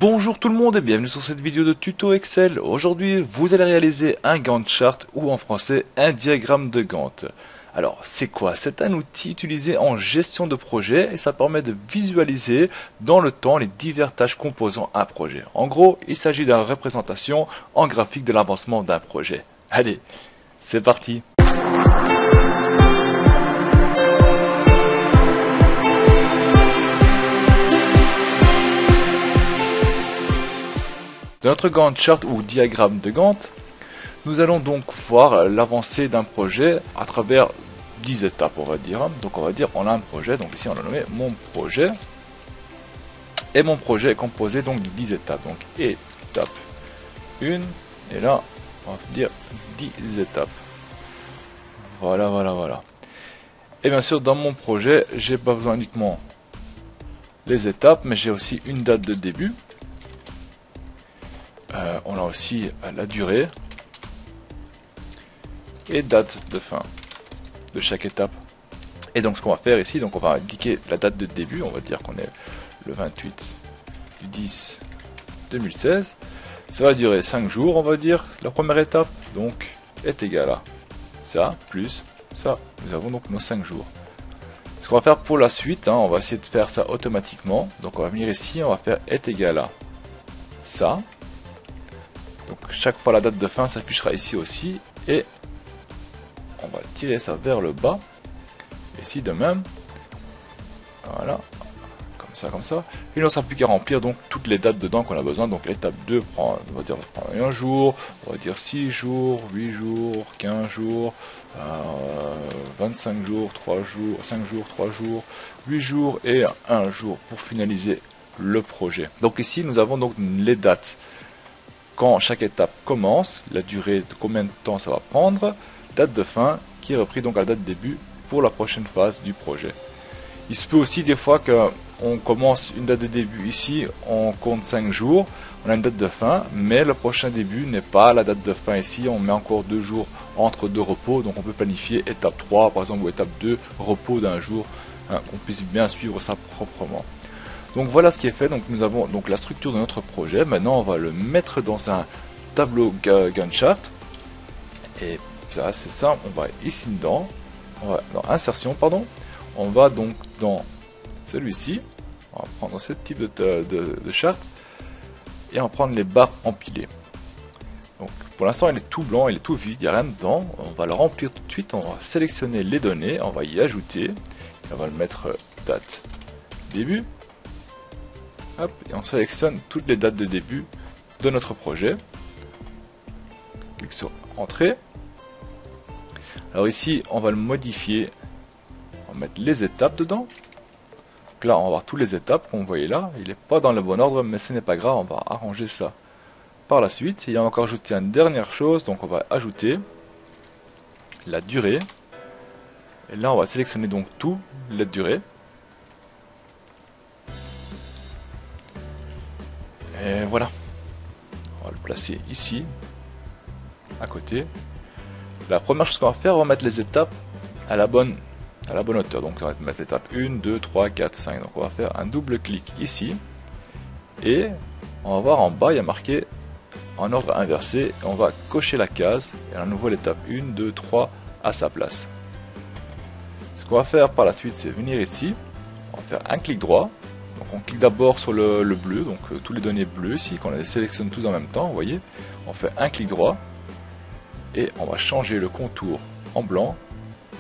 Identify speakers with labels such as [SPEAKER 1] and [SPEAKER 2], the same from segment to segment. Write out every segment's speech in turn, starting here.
[SPEAKER 1] Bonjour tout le monde et bienvenue sur cette vidéo de tuto Excel. Aujourd'hui, vous allez réaliser un Gantt chart ou en français un diagramme de Gantt. Alors, c'est quoi? C'est un outil utilisé en gestion de projet et ça permet de visualiser dans le temps les diverses tâches composant un projet. En gros, il s'agit d'une représentation en graphique de l'avancement d'un projet. Allez, c'est parti! Dans notre Gantt chart ou diagramme de Gantt, nous allons donc voir l'avancée d'un projet à travers 10 étapes, on va dire. Donc on va dire on a un projet, donc ici on l'a nommé mon projet. Et mon projet est composé donc de 10 étapes. Donc étape 1, et là on va dire 10 étapes. Voilà. Et bien sûr dans mon projet, j'ai pas besoin uniquement les étapes, mais j'ai aussi une date de début. On a aussi la durée et date de fin de chaque étape. Et donc ce qu'on va faire ici, donc on va indiquer la date de début, on va dire qu'on est le 28 du 10 2016. Ça va durer 5 jours, on va dire, la première étape, donc est égal à ça, plus ça, nous avons donc nos 5 jours. Ce qu'on va faire pour la suite, on va essayer de faire ça automatiquement. Donc on va venir ici, on va faire est égal à ça. Donc chaque fois la date de fin s'affichera ici aussi et on va tirer ça vers le bas. Ici de même. Voilà. Comme ça. Il ne reste plus qu'à remplir donc toutes les dates dedans qu'on a besoin. Donc l'étape 2 prend, on va dire 1 jour, on va dire 6 jours, 8 jours, 15 jours, 25 jours, 3 jours, 5 jours, 3 jours, 8 jours et 1 jour pour finaliser le projet. Donc ici nous avons donc les dates. Quand chaque étape commence, la durée de combien de temps ça va prendre, date de fin qui est repris donc à la date de début pour la prochaine phase du projet. Il se peut aussi des fois qu'on commence une date de début ici, on compte 5 jours, on a une date de fin, mais le prochain début n'est pas la date de fin ici, on met encore 2 jours entre 2 repos, donc on peut planifier étape 3 par exemple ou étape 2, repos d'un jour, qu'on puisse bien suivre ça proprement. Donc voilà ce qui est fait, donc nous avons donc la structure de notre projet. Maintenant on va le mettre dans un tableau Gantt chart. Et ça c'est ça, on va ici dedans, on va dans insertion pardon, on va donc dans celui-ci, on va prendre ce type de chart et on va prendre les barres empilées. Donc pour l'instant il est tout blanc, il est tout vide, il n'y a rien dedans, on va le remplir tout de suite, on va sélectionner les données, on va y ajouter, et on va le mettre date début. Hop, et on sélectionne toutes les dates de début de notre projet. Clique sur Entrée. Alors ici, on va le modifier. On va mettre les étapes dedans. Donc là, on va voir toutes les étapes qu'on voyait là. Il n'est pas dans le bon ordre, mais ce n'est pas grave. On va arranger ça par la suite. Et on va encore ajouter une dernière chose. Donc on va ajouter la durée. Et là, on va sélectionner donc tout la durée. Et voilà, on va le placer ici, à côté. La première chose qu'on va faire, on va mettre les étapes à la bonne hauteur. Donc on va mettre l'étape 1, 2, 3, 4, 5. Donc on va faire un double clic ici. Et on va voir en bas, il y a marqué en ordre inversé. Et on va cocher la case. Et à nouveau l'étape 1, 2, 3 à sa place. Ce qu'on va faire par la suite, c'est venir ici. On va faire un clic droit. Donc on clique d'abord sur le bleu, donc tous les données bleues ici, qu'on les sélectionne tous en même temps, vous voyez. On fait un clic droit et on va changer le contour en blanc,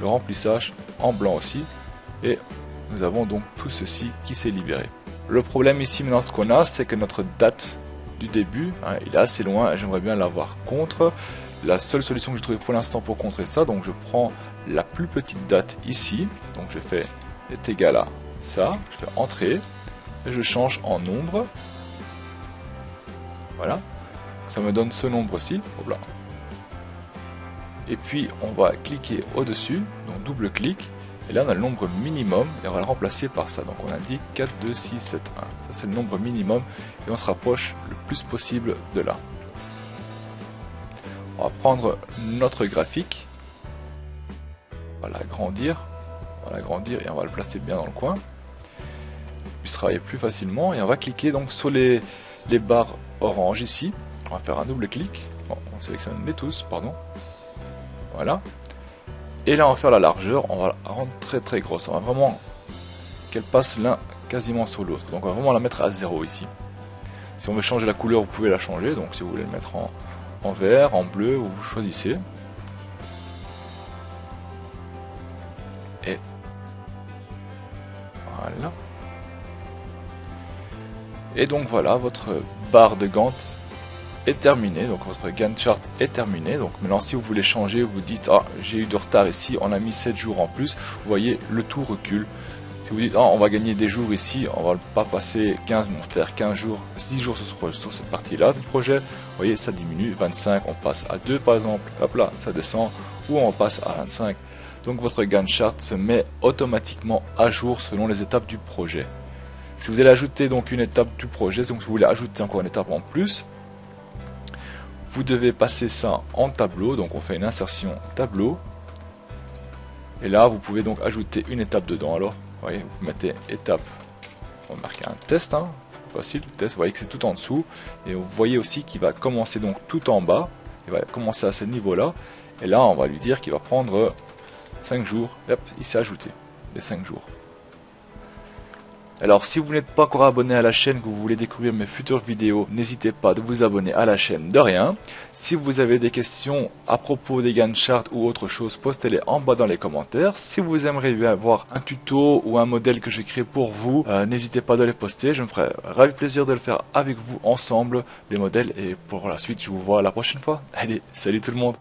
[SPEAKER 1] le remplissage en blanc aussi, et nous avons donc tout ceci qui s'est libéré. Le problème ici maintenant ce qu'on a, c'est que notre date du début, il est assez loin et j'aimerais bien l'avoir contre. La seule solution que j'ai trouvée pour l'instant pour contrer ça, donc je prends la plus petite date ici, donc je fais est égal à ça, je fais Entrée. Et je change en nombre. Voilà. Ça me donne ce nombre-ci. Et puis on va cliquer au-dessus, donc double clic. Et là on a le nombre minimum et on va le remplacer par ça. Donc on indique 4, 2, 6, 7, 1. Ça c'est le nombre minimum et on se rapproche le plus possible de là. On va prendre notre graphique. On va l'agrandir. Et on va le placer bien dans le coin. Puisse travailler plus facilement et on va cliquer donc sur les les barres orange ici. On va faire un double clic. Bon, on sélectionne les tous, pardon. Voilà. Et là, on va faire la largeur. On va la rendre très très grosse. On va vraiment qu'elle passe l'un quasiment sur l'autre. Donc, on va vraiment la mettre à 0 ici. Si on veut changer la couleur, vous pouvez la changer. Donc, si vous voulez le mettre en vert, en bleu, vous choisissez. Et voilà. Et donc voilà, votre barre de Gantt est terminée. Donc votre Gantt chart est terminée. Donc maintenant, si vous voulez changer, vous dites ah, j'ai eu de retard ici, on a mis 7 jours en plus. Vous voyez, le tout recule. Si vous dites ah, on va gagner des jours ici, on va pas passer 15, mais on va faire 15 jours, 6 jours sur cette partie-là du projet. Vous voyez, ça diminue. 25, on passe à 2 par exemple. Hop là, ça descend. Ou on passe à 25. Donc votre Gantt chart se met automatiquement à jour selon les étapes du projet. Si vous allez ajouter donc une étape du projet, donc si vous voulez ajouter encore une étape en plus, vous devez passer ça en tableau. Donc on fait une insertion tableau. Et là vous pouvez donc ajouter une étape dedans. Alors vous voyez, vous mettez étape, on va marquer un test, hein, facile, test, vous voyez que c'est tout en dessous. Et vous voyez aussi qu'il va commencer donc tout en bas. Il va commencer à ce niveau-là. Et là on va lui dire qu'il va prendre 5 jours, hop, il s'est ajouté les 5 jours. Alors si vous n'êtes pas encore abonné à la chaîne, que vous voulez découvrir mes futures vidéos, n'hésitez pas de vous abonner à la chaîne de rien. Si vous avez des questions à propos des Gantt charts ou autre chose, postez-les en bas dans les commentaires. Si vous aimeriez bien avoir un tuto ou un modèle que j'ai créé pour vous, n'hésitez pas de les poster, je me ferai ravi plaisir de le faire avec vous ensemble, les modèles, et pour la suite je vous vois la prochaine fois. Allez, salut tout le monde!